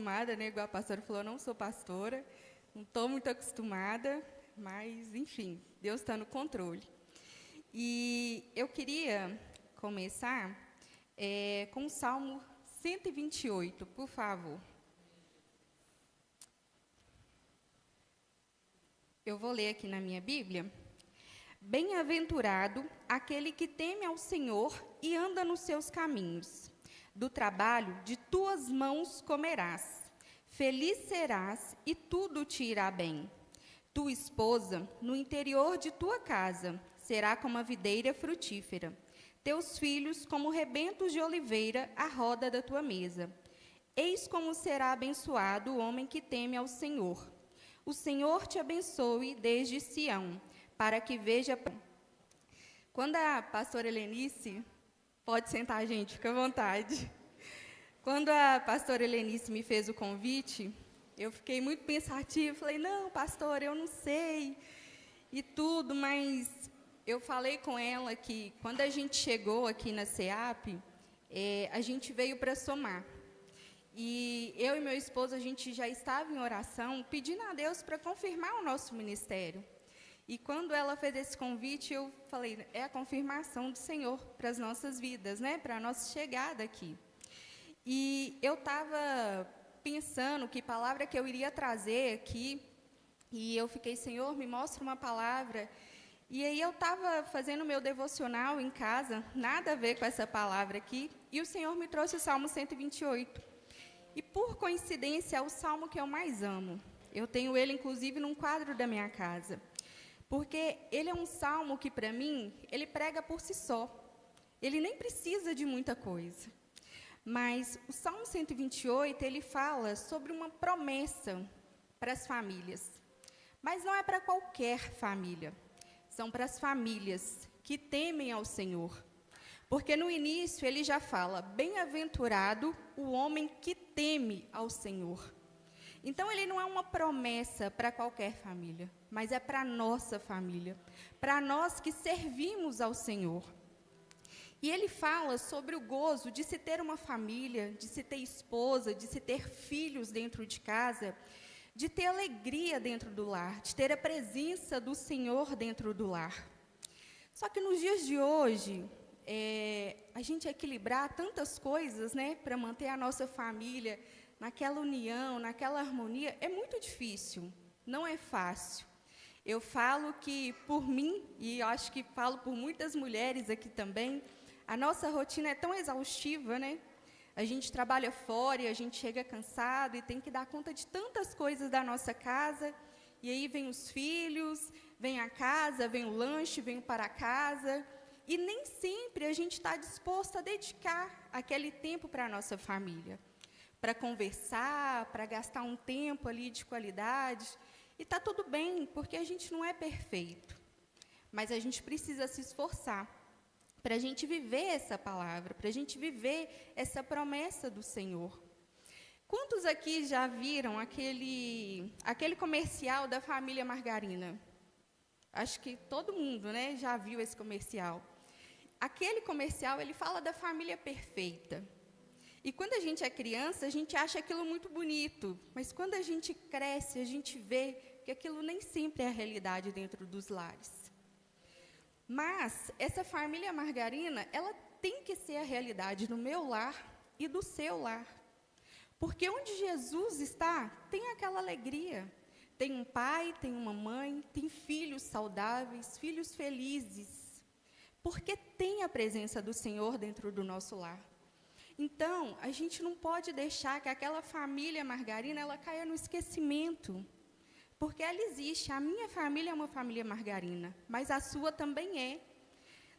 acostumada, né? Igual a pastora falou, eu não sou pastora, não estou muito acostumada, mas, enfim, Deus está no controle. E eu queria começar com o Salmo 128, por favor. Eu vou ler aqui na minha Bíblia. Bem-aventurado aquele que teme ao Senhor e anda nos seus caminhos. Do trabalho de tuas mãos comerás. Feliz serás e tudo te irá bem. Tua esposa, no interior de tua casa, será como a videira frutífera. Teus filhos, como rebentos de oliveira, à roda da tua mesa. Eis como será abençoado o homem que teme ao Senhor. O Senhor te abençoe desde Sião, para que veja... Quando a pastora Helenice... Pode sentar, gente, fica à vontade. Quando a pastora Helenice me fez o convite, eu fiquei muito pensativa, falei, não, pastora, eu não sei, e tudo, mas eu falei com ela que, quando a gente chegou aqui na SEAP, a gente veio para somar. E eu e meu esposo, a gente já estava em oração, pedindo a Deus para confirmar o nosso ministério. E quando ela fez esse convite, eu falei, é a confirmação do Senhor para as nossas vidas, né? Para a nossa chegada aqui. E eu estava pensando que palavra que eu iria trazer aqui, e eu fiquei, Senhor, me mostra uma palavra. E aí eu estava fazendo o meu devocional em casa, nada a ver com essa palavra aqui, e o Senhor me trouxe o Salmo 128. E, por coincidência, é o salmo que eu mais amo. Eu tenho ele, inclusive, num quadro da minha casa. Porque ele é um salmo que, para mim, ele prega por si só. Ele nem precisa de muita coisa. Mas o Salmo 128, ele fala sobre uma promessa para as famílias. Mas não é para qualquer família. São para as famílias que temem ao Senhor. Porque no início ele já fala, bem-aventurado o homem que teme ao Senhor. Então, ele não é uma promessa para qualquer família, mas é para a nossa família, para nós que servimos ao Senhor. E ele fala sobre o gozo de se ter uma família, de se ter esposa, de se ter filhos dentro de casa, de ter alegria dentro do lar, de ter a presença do Senhor dentro do lar. Só que nos dias de hoje, a gente equilibrar tantas coisas, né, para manter a nossa família naquela união, naquela harmonia, é muito difícil, não é fácil. Eu falo que, por mim, e eu acho que falo por muitas mulheres aqui também, a nossa rotina é tão exaustiva, né? A gente trabalha fora e a gente chega cansado e tem que dar conta de tantas coisas da nossa casa, e aí vem os filhos, vem a casa, vem o lanche, vem o para casa, e nem sempre a gente está disposto a dedicar aquele tempo para a nossa família, para conversar, para gastar um tempo ali de qualidade. E está tudo bem, porque a gente não é perfeito. Mas a gente precisa se esforçar para a gente viver essa palavra, para a gente viver essa promessa do Senhor. Quantos aqui já viram aquele comercial da família Margarina? Acho que todo mundo, né, já viu esse comercial. Aquele comercial, ele fala da família perfeita. E quando a gente é criança, a gente acha aquilo muito bonito, mas quando a gente cresce, a gente vê que aquilo nem sempre é a realidade dentro dos lares. Mas essa família Margarina, ela tem que ser a realidade do meu lar e do seu lar. Porque onde Jesus está, tem aquela alegria. Tem um pai, tem uma mãe, tem filhos saudáveis, filhos felizes. Porque tem a presença do Senhor dentro do nosso lar. Então, a gente não pode deixar que aquela família Margarina, ela caia no esquecimento. Porque ela existe. A minha família é uma família Margarina, mas a sua também é.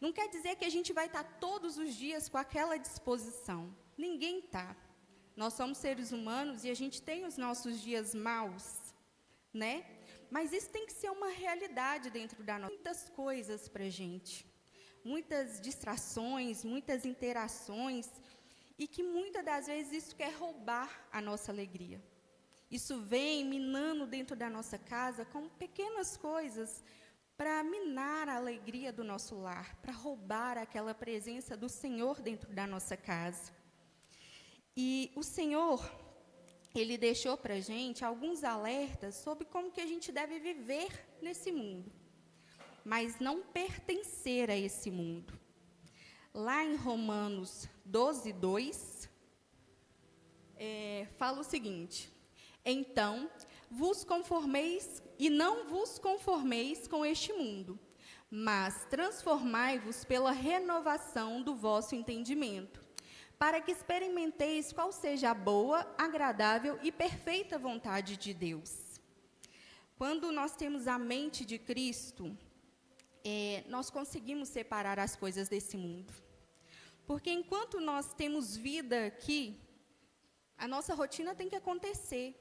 Não quer dizer que a gente vai estar todos os dias com aquela disposição. Ninguém está. Nós somos seres humanos e a gente tem os nossos dias maus, né? Mas isso tem que ser uma realidade dentro da nossa... Muitas coisas para a gente. Muitas distrações, muitas interações... E que, muitas das vezes, isso quer roubar a nossa alegria. Isso vem minando dentro da nossa casa com pequenas coisas para minar a alegria do nosso lar, para roubar aquela presença do Senhor dentro da nossa casa. E o Senhor, ele deixou para a gente alguns alertas sobre como que a gente deve viver nesse mundo, mas não pertencer a esse mundo. Lá em Romanos 12, 2, fala o seguinte: então, vos conformeis e não vos conformeis com este mundo, mas transformai-vos pela renovação do vosso entendimento, para que experimenteis qual seja a boa, agradável e perfeita vontade de Deus. Quando nós temos a mente de Cristo, nós conseguimos separar as coisas desse mundo. Porque enquanto nós temos vida aqui, a nossa rotina tem que acontecer.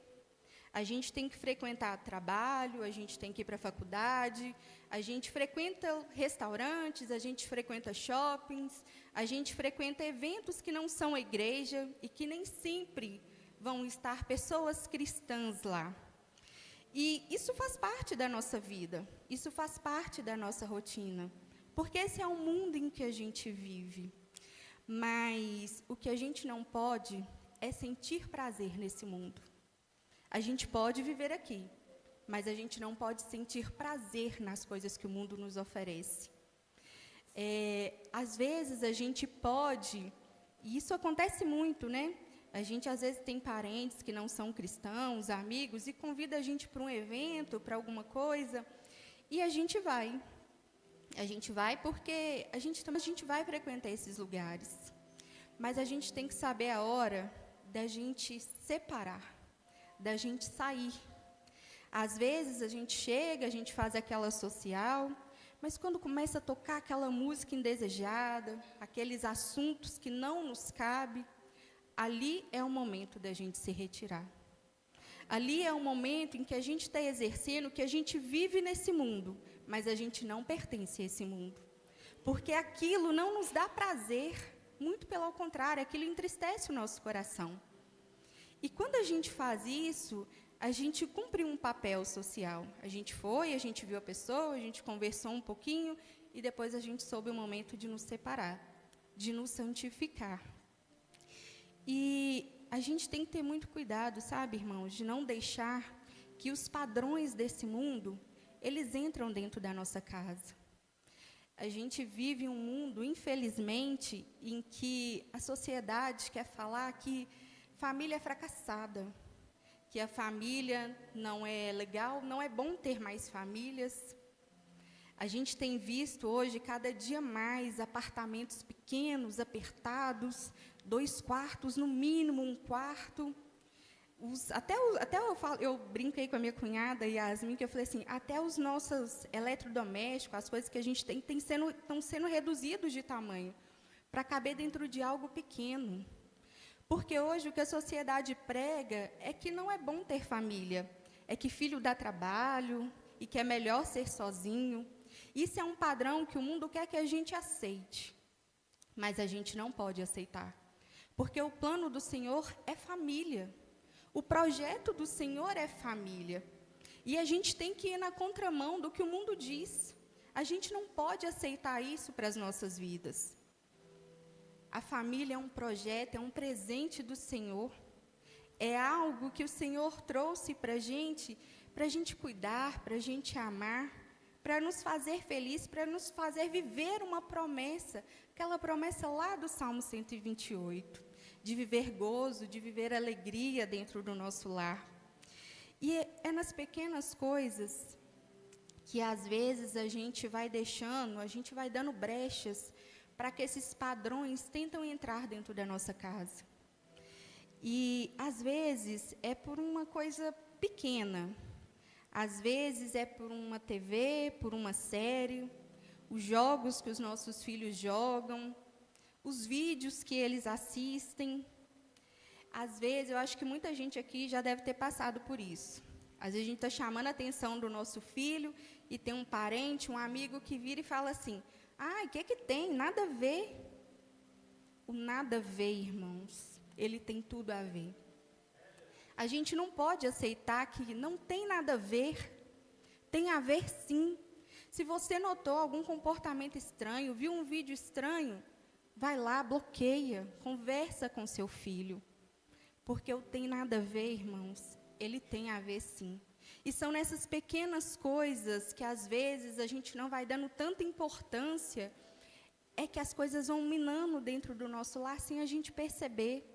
A gente tem que frequentar trabalho, a gente tem que ir para a faculdade, a gente frequenta restaurantes, a gente frequenta shoppings, a gente frequenta eventos que não são a igreja e que nem sempre vão estar pessoas cristãs lá. E isso faz parte da nossa vida, isso faz parte da nossa rotina, porque esse é o mundo em que a gente vive. Mas o que a gente não pode é sentir prazer nesse mundo. A gente pode viver aqui, mas a gente não pode sentir prazer nas coisas que o mundo nos oferece. Às vezes a gente pode, e isso acontece muito, né? A gente às vezes tem parentes que não são cristãos, amigos, e convida a gente para um evento, para alguma coisa, e a gente vai. A gente vai porque a gente vai frequentar esses lugares. Mas a gente tem que saber a hora da gente separar, da gente sair. Às vezes a gente chega, a gente faz aquela social, mas quando começa a tocar aquela música indesejada, aqueles assuntos que não nos cabem, ali é o momento da gente se retirar. Ali é o momento em que a gente está exercendo, que a gente vive nesse mundo, mas a gente não pertence a esse mundo. Porque aquilo não nos dá prazer, muito pelo contrário, aquilo entristece o nosso coração. E quando a gente faz isso, a gente cumpre um papel social. A gente foi, a gente viu a pessoa, a gente conversou um pouquinho, e depois a gente soube o momento de nos separar, de nos santificar. E a gente tem que ter muito cuidado, sabe, irmãos, de não deixar que os padrões desse mundo, eles entram dentro da nossa casa. A gente vive um mundo, infelizmente, em que a sociedade quer falar que família é fracassada, que a família não é legal, não é bom ter mais famílias. A gente tem visto hoje, cada dia mais, apartamentos pequenos, apertados, 2 quartos, no mínimo 1 quarto. Eu brinquei com a minha cunhada, Yasmin, que eu falei assim, até os nossos eletrodomésticos, as coisas que a gente tem, estão sendo reduzidos de tamanho, para caber dentro de algo pequeno. Porque hoje o que a sociedade prega é que não é bom ter família, é que filho dá trabalho e que é melhor ser sozinho. Isso é um padrão que o mundo quer que a gente aceite, mas a gente não pode aceitar, porque o plano do Senhor é família. O projeto do Senhor é família. E a gente tem que ir na contramão do que o mundo diz. A gente não pode aceitar isso para as nossas vidas. A família é um projeto, é um presente do Senhor. É algo que o Senhor trouxe para a gente cuidar, para a gente amar, para nos fazer felizes, para nos fazer viver uma promessa, aquela promessa lá do Salmo 128. De viver gozo, de viver alegria dentro do nosso lar. E é nas pequenas coisas que, às vezes, a gente vai dando brechas para que esses padrões tentam entrar dentro da nossa casa. E, às vezes, é por uma coisa pequena. Às vezes, é por uma TV, por uma série, os jogos que os nossos filhos jogam, os vídeos que eles assistem. Às vezes, eu acho que muita gente aqui já deve ter passado por isso. Às vezes, a gente está chamando a atenção do nosso filho e tem um parente, um amigo que vira e fala assim, o que tem? Nada a ver. O nada a ver, irmãos, ele tem tudo a ver. A gente não pode aceitar que não tem nada a ver. Tem a ver, sim. Se você notou algum comportamento estranho, viu um vídeo estranho, vai lá, bloqueia, conversa com seu filho. Porque o tem nada a ver, irmãos, ele tem a ver sim. E são nessas pequenas coisas que, às vezes, a gente não vai dando tanta importância, é que as coisas vão minando dentro do nosso lar sem a gente perceber.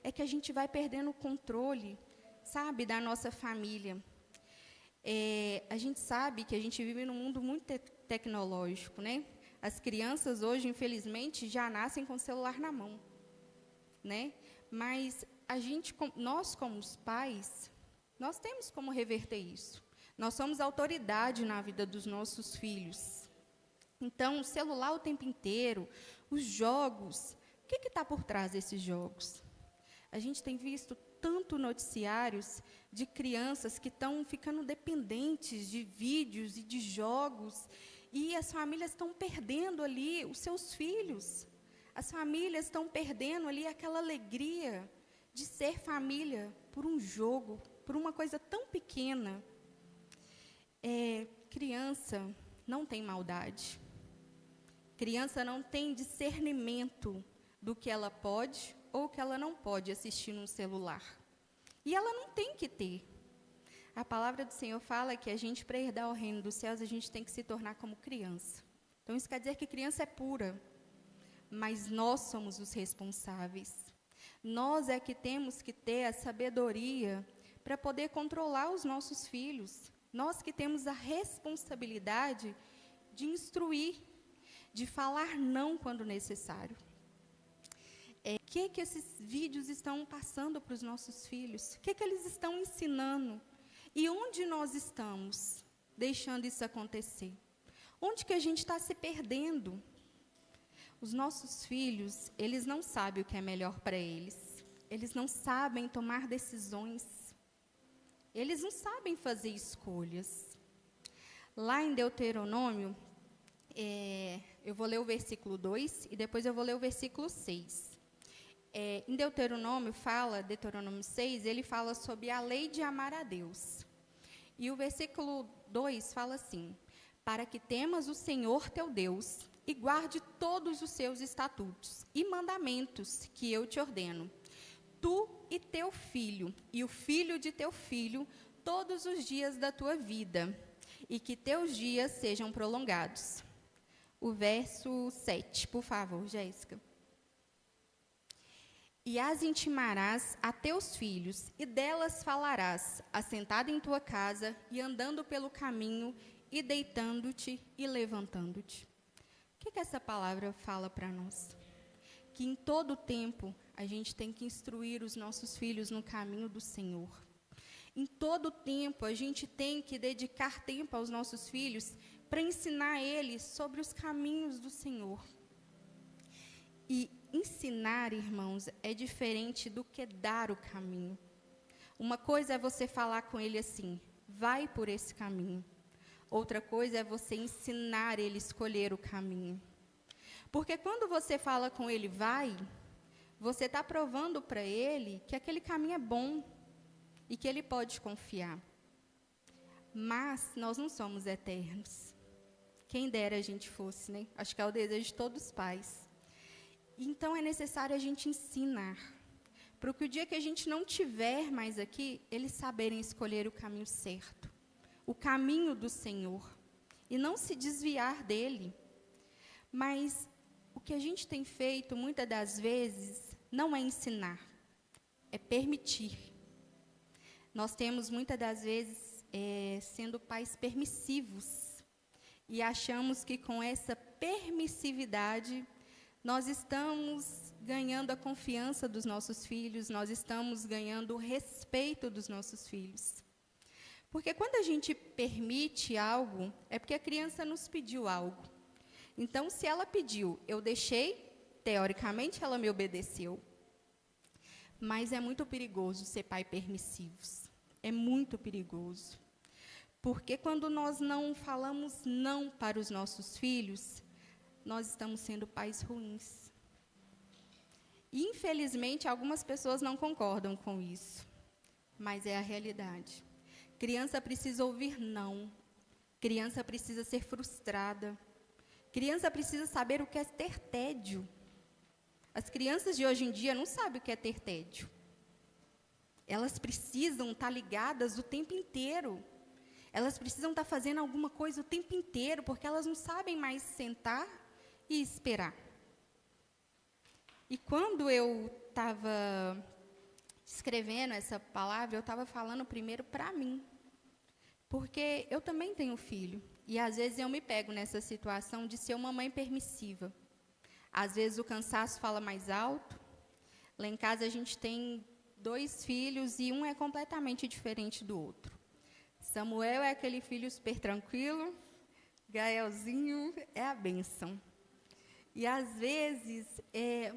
É que a gente vai perdendo o controle, sabe, da nossa família. A gente sabe que a gente vive num mundo muito tecnológico, né? As crianças hoje, infelizmente, já nascem com o celular na mão, né? Mas nós como os pais, nós temos como reverter isso. Nós somos autoridade na vida dos nossos filhos. Então, o celular o tempo inteiro, os jogos, o que está por trás desses jogos? A gente tem visto tanto noticiários de crianças que estão ficando dependentes de vídeos e de jogos, e as famílias estão perdendo ali os seus filhos. As famílias estão perdendo ali aquela alegria de ser família por um jogo, por uma coisa tão pequena. Criança não tem maldade. Criança não tem discernimento do que ela pode ou que ela não pode assistir num celular. E ela não tem que ter. A palavra do Senhor fala que a gente, para herdar o reino dos céus, a gente tem que se tornar como criança. Então, isso quer dizer que criança é pura. Mas nós somos os responsáveis. Nós é que temos que ter a sabedoria para poder controlar os nossos filhos. Nós que temos a responsabilidade de instruir, de falar não quando necessário. O que esses vídeos estão passando para os nossos filhos? O que eles estão ensinando? E onde nós estamos deixando isso acontecer? Onde que a gente está se perdendo? Os nossos filhos, eles não sabem o que é melhor para eles. Eles não sabem tomar decisões. Eles não sabem fazer escolhas. Lá em Deuteronômio, eu vou ler o versículo 2 e depois eu vou ler o versículo 6. Em Deuteronômio 6, ele fala sobre a lei de amar a Deus. E o versículo 2 fala assim: para que temas o Senhor teu Deus e guarde todos os seus estatutos e mandamentos que eu te ordeno, tu e teu filho, e o filho de teu filho, todos os dias da tua vida, e que teus dias sejam prolongados. O verso 7, por favor, Jéssica. E as intimarás a teus filhos, e delas falarás, assentado em tua casa, e andando pelo caminho, e deitando-te e levantando-te. O que essa palavra fala para nós? Que em todo tempo a gente tem que instruir os nossos filhos no caminho do Senhor. Em todo tempo a gente tem que dedicar tempo aos nossos filhos para ensinar eles sobre os caminhos do Senhor. E ensinar, irmãos, é diferente do que dar o caminho. Uma coisa é você falar com ele assim: vai por esse caminho. Outra coisa é você ensinar ele a escolher o caminho. Porque quando você fala com ele, vai, você está provando para ele que aquele caminho é bom e que ele pode confiar. Mas nós não somos eternos. Quem dera a gente fosse, né? Acho que é o desejo de todos os pais. Então, é necessário a gente ensinar, para que o dia que a gente não tiver mais aqui, eles saberem escolher o caminho certo, o caminho do Senhor, e não se desviar dele. Mas o que a gente tem feito, muitas das vezes, não é ensinar, é permitir. Nós temos, muitas das vezes, sendo pais permissivos, e achamos que com essa permissividade nós estamos ganhando a confiança dos nossos filhos, nós estamos ganhando o respeito dos nossos filhos. Porque quando a gente permite algo, é porque a criança nos pediu algo. Então, se ela pediu, eu deixei, teoricamente ela me obedeceu. Mas é muito perigoso ser pai permissivos. É muito perigoso. Porque quando nós não falamos não para os nossos filhos, nós estamos sendo pais ruins. E, infelizmente, algumas pessoas não concordam com isso, mas é a realidade. Criança precisa ouvir não. Criança precisa ser frustrada. Criança precisa saber o que é ter tédio. As crianças de hoje em dia não sabem o que é ter tédio. Elas precisam estar ligadas o tempo inteiro. Elas precisam estar fazendo alguma coisa o tempo inteiro, porque elas não sabem mais sentar e esperar. E quando eu estava escrevendo essa palavra, eu estava falando primeiro para mim. Porque eu também tenho filho. E, às vezes, eu me pego nessa situação de ser uma mãe permissiva. Às vezes, o cansaço fala mais alto. Lá em casa, a gente tem 2 filhos e um é completamente diferente do outro. Samuel é aquele filho super tranquilo. Gaelzinho é a bênção. E, às vezes,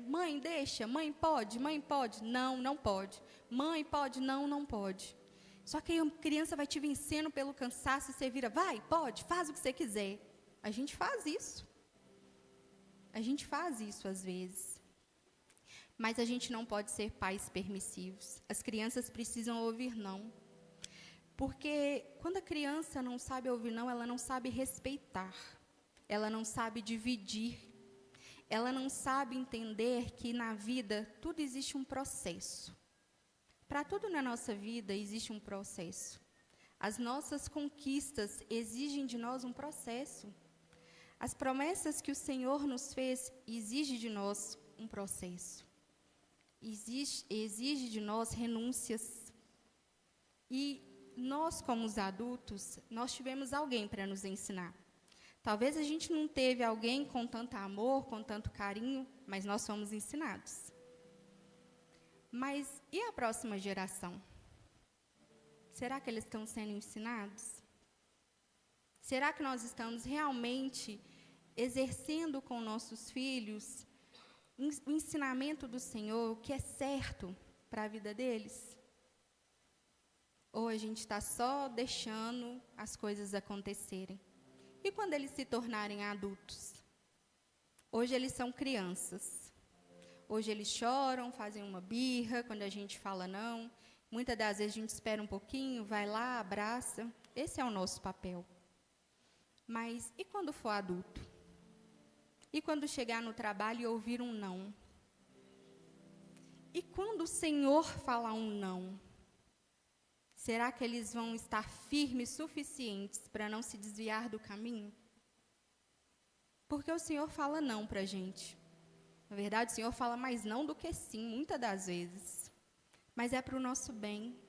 mãe, deixa, mãe, pode, não, não pode. Mãe, pode, não, não pode. Só que aí a criança vai te vencendo pelo cansaço e você vira, vai, pode, faz o que você quiser. A gente faz isso. A gente faz isso às vezes. Mas a gente não pode ser pais permissivos. As crianças precisam ouvir não. Porque quando a criança não sabe ouvir não, ela não sabe respeitar. Ela não sabe dividir. Ela não sabe entender que na vida tudo existe um processo. Para tudo na nossa vida existe um processo. As nossas conquistas exigem de nós um processo. As promessas que o Senhor nos fez exigem de nós um processo. Exige de nós renúncias. E nós, como os adultos, nós tivemos alguém para nos ensinar. Talvez a gente não teve alguém com tanto amor, com tanto carinho, mas nós fomos ensinados. Mas e a próxima geração? Será que eles estão sendo ensinados? Será que nós estamos realmente exercendo com nossos filhos o ensinamento do Senhor, o que é certo para a vida deles? Ou a gente está só deixando as coisas acontecerem? E quando eles se tornarem adultos? Hoje eles são crianças. Hoje eles choram, fazem uma birra quando a gente fala não. Muitas das vezes a gente espera um pouquinho, vai lá, abraça. Esse é o nosso papel. Mas e quando for adulto? E quando chegar no trabalho e ouvir um não? E quando o Senhor falar um não? Será que eles vão estar firmes suficientes para não se desviar do caminho? Porque o Senhor fala não para a gente. Na verdade, o Senhor fala mais não do que sim, muitas das vezes. Mas é para o nosso bem.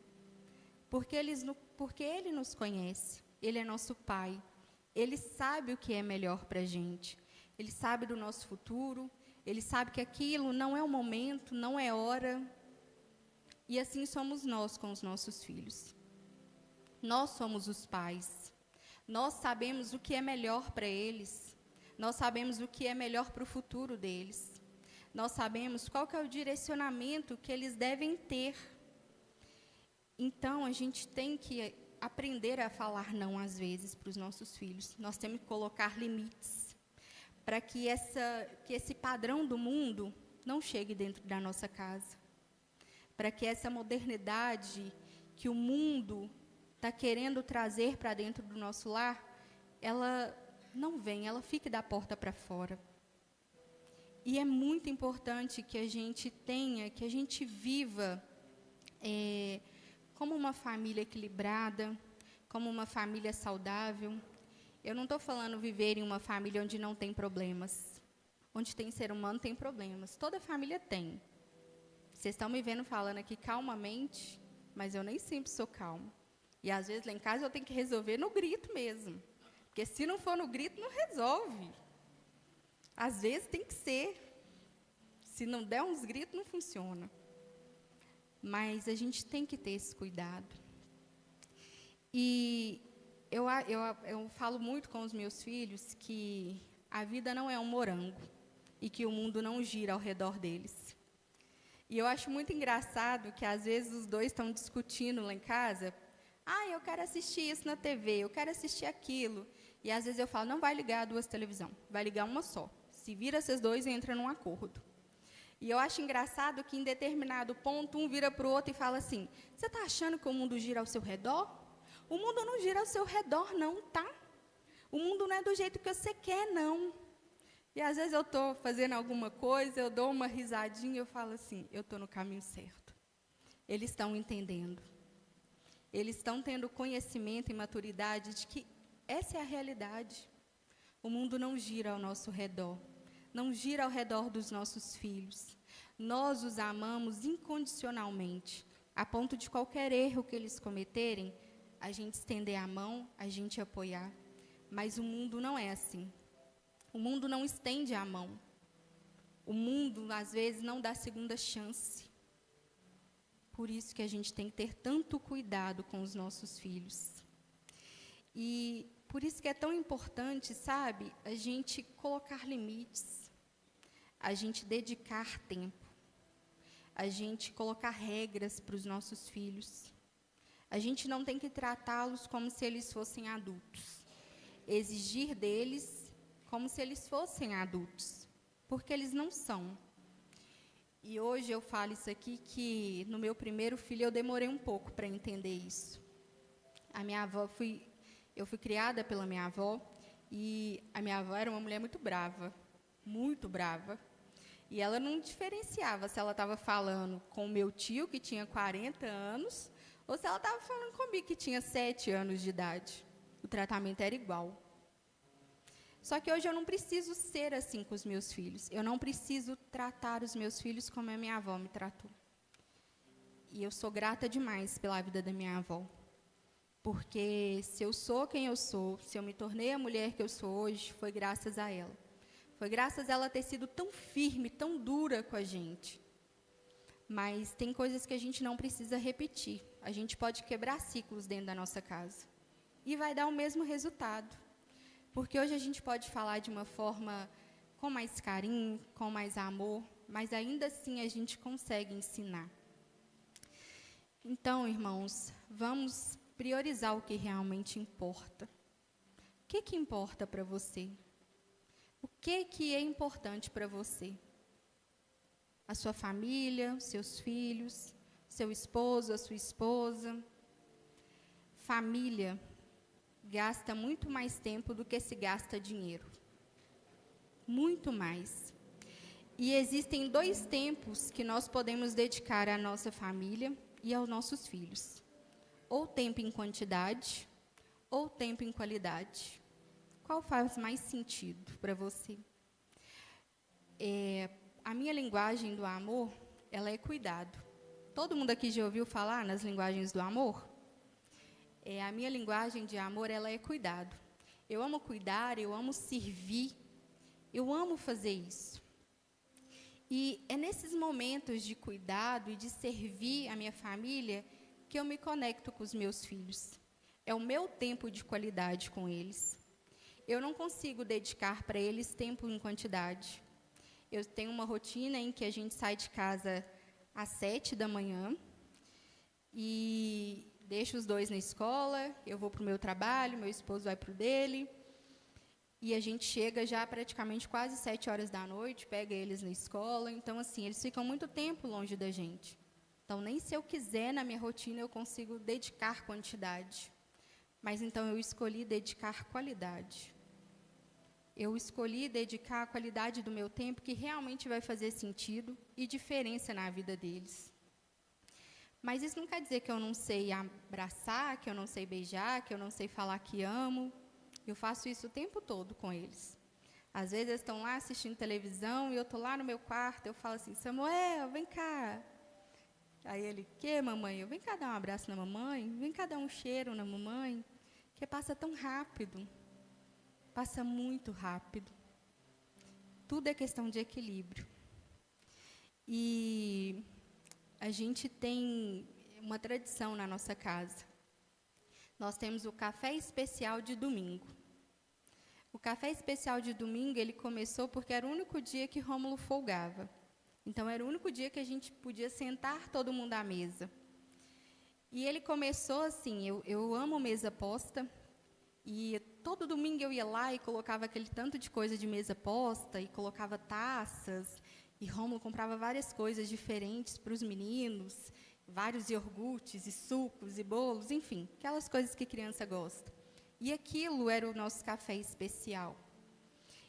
Porque Ele nos conhece. Ele é nosso Pai. Ele sabe o que é melhor para a gente. Ele sabe do nosso futuro. Ele sabe que aquilo não é o momento, não é hora. E assim somos nós com os nossos filhos. Nós somos os pais. Nós sabemos o que é melhor para eles. Nós sabemos o que é melhor para o futuro deles. Nós sabemos qual que é o direcionamento que eles devem ter. Então, a gente tem que aprender a falar não, às vezes, para os nossos filhos. Nós temos que colocar limites para que esse padrão do mundo não chegue dentro da nossa casa. Para que essa modernidade que o mundo está querendo trazer para dentro do nosso lar, ela não venha, ela fique da porta para fora. E é muito importante que a gente viva como uma família equilibrada, como uma família saudável. Eu não estou falando viver em uma família onde não tem problemas. Onde tem ser humano, tem problemas. Toda família tem. Vocês estão me vendo falando aqui calmamente, mas eu nem sempre sou calma. E, às vezes, lá em casa, eu tenho que resolver no grito mesmo. Porque, se não for no grito, não resolve. Às vezes, tem que ser. Se não der uns gritos, não funciona. Mas a gente tem que ter esse cuidado. E eu falo muito com os meus filhos que a vida não é um morango e que o mundo não gira ao redor deles. E eu acho muito engraçado que, às vezes, os dois estão discutindo lá em casa. Eu quero assistir isso na TV, eu quero assistir aquilo. E, às vezes, eu falo, não vai ligar 2 televisões, vai ligar uma só. Se vira esses dois e entra num acordo. E eu acho engraçado que, em determinado ponto, um vira para o outro e fala assim, você está achando que o mundo gira ao seu redor? O mundo não gira ao seu redor, não, tá? O mundo não é do jeito que você quer, não. E, às vezes, eu estou fazendo alguma coisa, eu dou uma risadinha e eu falo assim, eu estou no caminho certo. eles estão entendendo. Eles estão tendo conhecimento e maturidade de que essa é a realidade. O mundo não gira ao nosso redor, não gira ao redor dos nossos filhos. Nós os amamos incondicionalmente, a ponto de qualquer erro que eles cometerem, a gente estender a mão, a gente apoiar. Mas o mundo não é assim. O mundo não estende a mão. O mundo, às vezes, não dá segunda chance. Por isso que a gente tem que ter tanto cuidado com os nossos filhos. E por isso que é tão importante, sabe, a gente colocar limites, a gente dedicar tempo, a gente colocar regras para os nossos filhos. A gente não tem que tratá-los como se eles fossem adultos. Exigir deles como se eles fossem adultos, porque eles não são. E hoje eu falo isso aqui, que no meu primeiro filho eu demorei um pouco para entender isso. A minha avó, eu fui criada pela minha avó, e a minha avó era uma mulher muito brava, muito brava. E ela não diferenciava se ela estava falando com o meu tio, que tinha 40 anos, ou se ela estava falando comigo, que tinha 7 anos de idade. O tratamento era igual. Só que hoje eu não preciso ser assim com os meus filhos. Eu não preciso tratar os meus filhos como a minha avó me tratou. E eu sou grata demais pela vida da minha avó. Porque se eu sou quem eu sou, se eu me tornei a mulher que eu sou hoje, foi graças a ela. Foi graças a ela ter sido tão firme, tão dura com a gente. Mas tem coisas que a gente não precisa repetir. A gente pode quebrar ciclos dentro da nossa casa. E vai dar o mesmo resultado. Porque hoje a gente pode falar de uma forma com mais carinho, com mais amor, mas ainda assim a gente consegue ensinar. Então, irmãos, vamos priorizar o que realmente importa. O que importa para você? O que é importante para você? A sua família, os seus filhos, seu esposo, a sua esposa. Família gasta muito mais tempo do que se gasta dinheiro. Muito mais. E existem 2 tempos que nós podemos dedicar à nossa família e aos nossos filhos. Ou tempo em quantidade, ou tempo em qualidade. Qual faz mais sentido para você? A minha linguagem do amor, ela é cuidado. Todo mundo aqui já ouviu falar nas linguagens do amor? A minha linguagem de amor, ela é cuidado. Eu amo cuidar, eu amo servir, eu amo fazer isso. E é nesses momentos de cuidado e de servir a minha família que eu me conecto com os meus filhos. É o meu tempo de qualidade com eles. Eu não consigo dedicar para eles tempo em quantidade. Eu tenho uma rotina em que a gente sai de casa às 7 da manhã e deixo os 2 na escola, eu vou para o meu trabalho, meu esposo vai para o dele, e a gente chega já praticamente quase 7 horas da noite, pega eles na escola, então, assim, eles ficam muito tempo longe da gente. Então, nem se eu quiser, na minha rotina, eu consigo dedicar quantidade. Mas, então, eu escolhi dedicar qualidade. Eu escolhi dedicar a qualidade do meu tempo que realmente vai fazer sentido e diferença na vida deles. Mas isso não quer dizer que eu não sei abraçar, que eu não sei beijar, que eu não sei falar que amo. Eu faço isso o tempo todo com eles. Às vezes eles estão lá assistindo televisão e eu estou lá no meu quarto, eu falo assim, Samuel, vem cá. Aí ele, que mamãe? Eu, vem cá dar um abraço na mamãe, vem cá dar um cheiro na mamãe, que passa tão rápido. Passa muito rápido. Tudo é questão de equilíbrio. E a gente tem uma tradição na nossa casa. Nós temos o café especial de domingo. O café especial de domingo, ele começou porque era o único dia que Rômulo folgava. Então, era o único dia que a gente podia sentar todo mundo à mesa. E ele começou assim, eu amo mesa posta, e todo domingo eu ia lá e colocava aquele tanto de coisa de mesa posta, e colocava taças, e Rômulo comprava várias coisas diferentes para os meninos, vários iogurtes, e sucos, e bolos, enfim, aquelas coisas que criança gosta. E aquilo era o nosso café especial.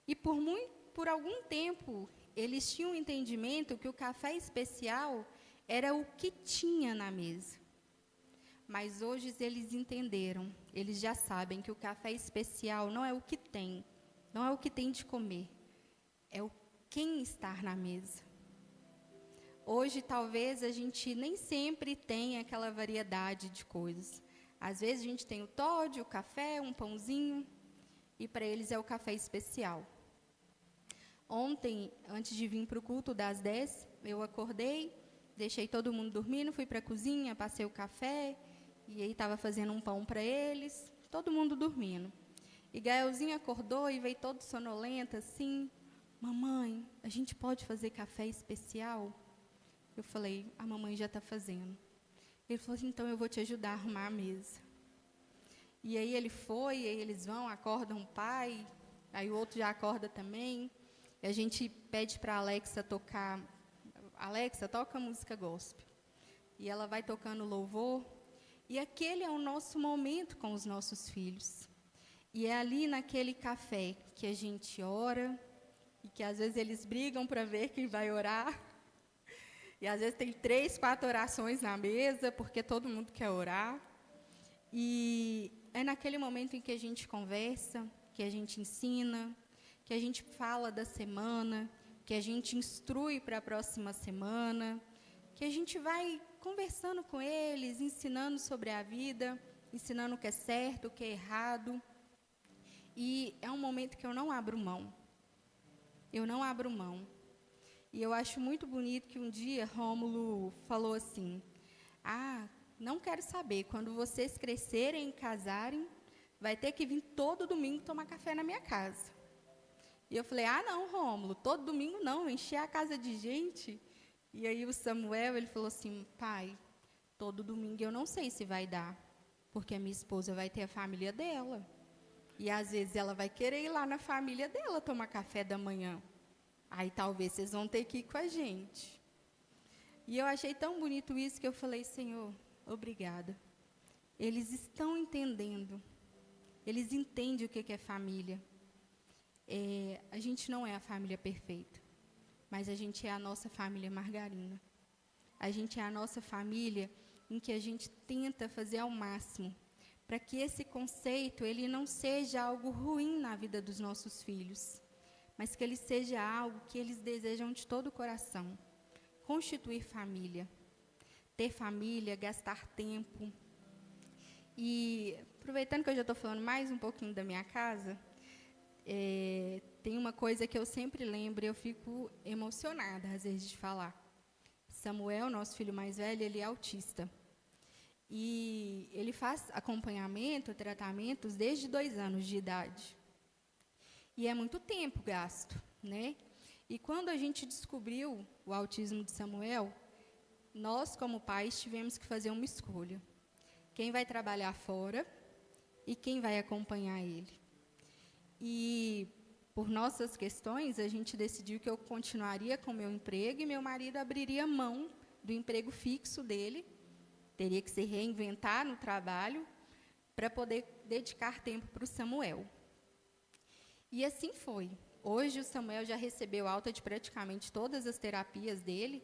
E por algum tempo, eles tinham um entendimento que o café especial era o que tinha na mesa. Mas hoje eles entenderam, eles já sabem que o café especial não é o que tem, não é o que tem de comer, é o quem estar na mesa. Hoje, talvez, a gente nem sempre tenha aquela variedade de coisas. Às vezes, a gente tem o Toddy, o café, um pãozinho, e para eles é o café especial. Ontem, antes de vir para o culto das 10, eu acordei, deixei todo mundo dormindo, fui para a cozinha, passei o café, e aí estava fazendo um pão para eles, todo mundo dormindo. E Gaelzinho acordou e veio todo sonolento, assim, mamãe, a gente pode fazer café especial? Eu falei, a mamãe já está fazendo. Ele falou assim, então eu vou te ajudar a arrumar a mesa. E aí ele foi, e aí eles vão, acordam o pai, aí o outro já acorda também. E a gente pede para a Alexa tocar, Alexa, toca música gospel. E ela vai tocando louvor. E aquele é o nosso momento com os nossos filhos. E é ali naquele café que a gente ora, e que às vezes eles brigam para ver quem vai orar. E às vezes tem 3, 4 orações na mesa, porque todo mundo quer orar. E é naquele momento em que a gente conversa, que a gente ensina, que a gente fala da semana, que a gente instrui para a próxima semana, que a gente vai conversando com eles, ensinando sobre a vida, ensinando o que é certo, o que é errado. E é um momento que eu não abro mão. Eu não abro mão. E eu acho muito bonito que um dia Rômulo falou assim, não quero saber, quando vocês crescerem e casarem, vai ter que vir todo domingo tomar café na minha casa. E eu falei, não, Rômulo, todo domingo não, encher a casa de gente. E aí o Samuel, ele falou assim, pai, todo domingo eu não sei se vai dar, porque a minha esposa vai ter a família dela. E às vezes ela vai querer ir lá na família dela tomar café da manhã. Aí talvez vocês vão ter que ir com a gente. E eu achei tão bonito isso que eu falei, Senhor, obrigada. Eles estão entendendo. Eles entendem o que é família. A gente não é a família perfeita, mas a gente é a nossa família margarina. A gente é a nossa família em que a gente tenta fazer ao máximo para que esse conceito ele não seja algo ruim na vida dos nossos filhos, mas que ele seja algo que eles desejam de todo o coração. Constituir família, ter família, gastar tempo. E, aproveitando que eu já estou falando mais um pouquinho da minha casa, tem uma coisa que eu sempre lembro e eu fico emocionada, às vezes, de falar. Samuel, nosso filho mais velho, ele é autista. E ele faz acompanhamento, tratamentos, desde 2 anos de idade. E é muito tempo gasto, né? E quando a gente descobriu o autismo de Samuel, nós, como pais, tivemos que fazer uma escolha. Quem vai trabalhar fora e quem vai acompanhar ele. E, por nossas questões, a gente decidiu que eu continuaria com o meu emprego e meu marido abriria mão do emprego fixo dele, teria que se reinventar no trabalho para poder dedicar tempo para o Samuel. E assim foi. Hoje o Samuel já recebeu alta de praticamente todas as terapias dele,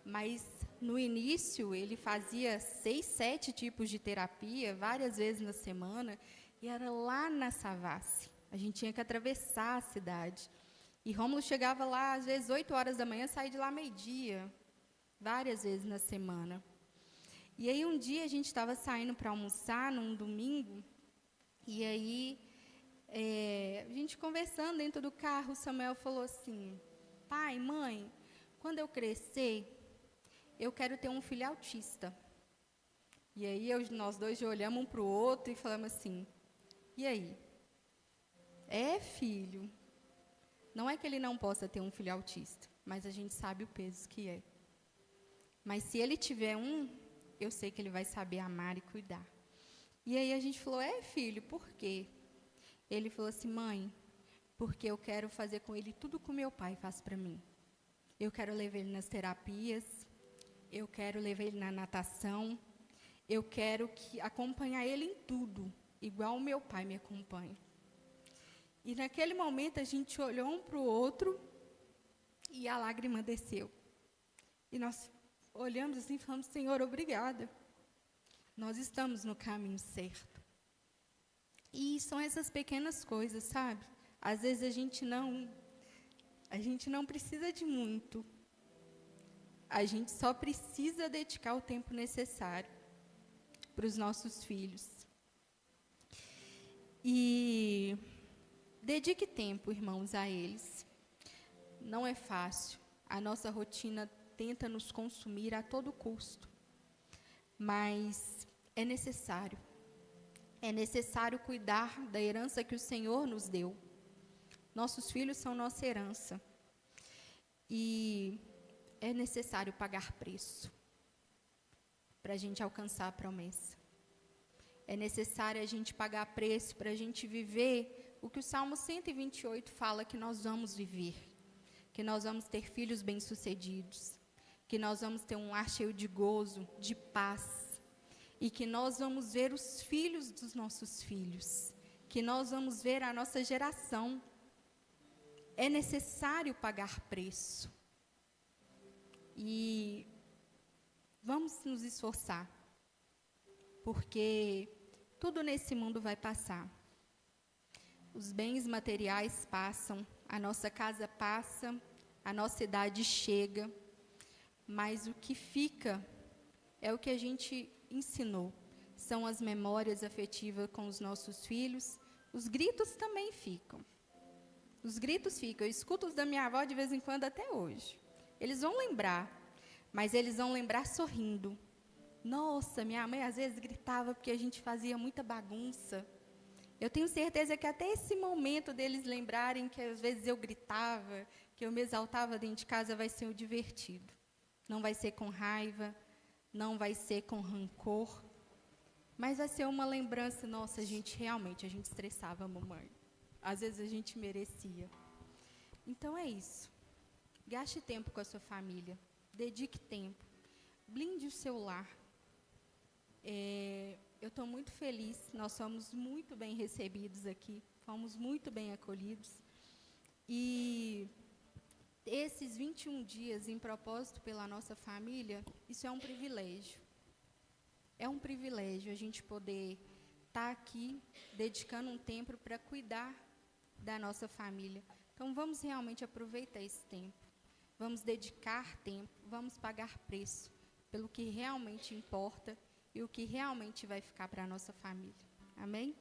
mas no início ele fazia 6, 7 tipos de terapia, várias vezes na semana, e era lá na Savassi. A gente tinha que atravessar a cidade. E Rômulo chegava lá, às vezes, 8 horas da manhã, saía de lá meio-dia, várias vezes na semana. E aí, um dia, a gente estava saindo para almoçar, num domingo, e aí, a gente conversando dentro do carro, o Samuel falou assim, pai, mãe, quando eu crescer, eu quero ter um filho autista. E aí, nós dois já olhamos um para o outro e falamos assim, e aí? Filho, não é que ele não possa ter um filho autista, mas a gente sabe o peso que é. Mas se ele tiver eu sei que ele vai saber amar e cuidar. E aí a gente falou, filho, por quê? Ele falou assim, mãe, porque eu quero fazer com ele tudo que o meu pai faz para mim. Eu quero levar ele nas terapias, eu quero levar ele na natação, eu quero acompanhar ele em tudo, igual o meu pai me acompanha. E naquele momento a gente olhou um para o outro e a lágrima desceu. E nós olhamos assim e falamos: Senhor, obrigada. Nós estamos no caminho certo. E são essas pequenas coisas, sabe? Às vezes a gente não precisa de muito. A gente só precisa dedicar o tempo necessário para os nossos filhos. E dedique tempo, irmãos, a eles. Não é fácil. A nossa rotina tenta nos consumir a todo custo. Mas é necessário. É necessário cuidar da herança que o Senhor nos deu. Nossos filhos são nossa herança. E é necessário pagar preço para a gente alcançar a promessa. É necessário a gente pagar preço para a gente viver o que o Salmo 128 fala que nós vamos viver. Que nós vamos ter filhos bem-sucedidos. Que nós vamos ter um lar cheio de gozo, de paz. E que nós vamos ver os filhos dos nossos filhos. Que nós vamos ver a nossa geração. É necessário pagar preço. E vamos nos esforçar. Porque tudo nesse mundo vai passar. Os bens materiais passam, a nossa casa passa, a nossa idade chega. Mas o que fica é o que a gente ensinou. São as memórias afetivas com os nossos filhos. Os gritos também ficam. Os gritos ficam. Eu escuto os da minha avó de vez em quando até hoje. Eles vão lembrar, mas eles vão lembrar sorrindo. Nossa, minha mãe às vezes gritava porque a gente fazia muita bagunça. Eu tenho certeza que até esse momento deles lembrarem que às vezes eu gritava, que eu me exaltava dentro de casa, vai ser o divertido. Não vai ser com raiva, não vai ser com rancor, mas vai ser uma lembrança. Nossa, a gente estressava a mamãe. Às vezes a gente merecia. Então é isso. Gaste tempo com a sua família. Dedique tempo. Blinde o seu lar. Eu estou muito feliz. Nós fomos muito bem recebidos aqui. Fomos muito bem acolhidos. E esses 21 dias em propósito pela nossa família, isso é um privilégio. É um privilégio a gente poder estar aqui dedicando um tempo para cuidar da nossa família. Então, vamos realmente aproveitar esse tempo. Vamos dedicar tempo, vamos pagar preço pelo que realmente importa e o que realmente vai ficar para a nossa família. Amém?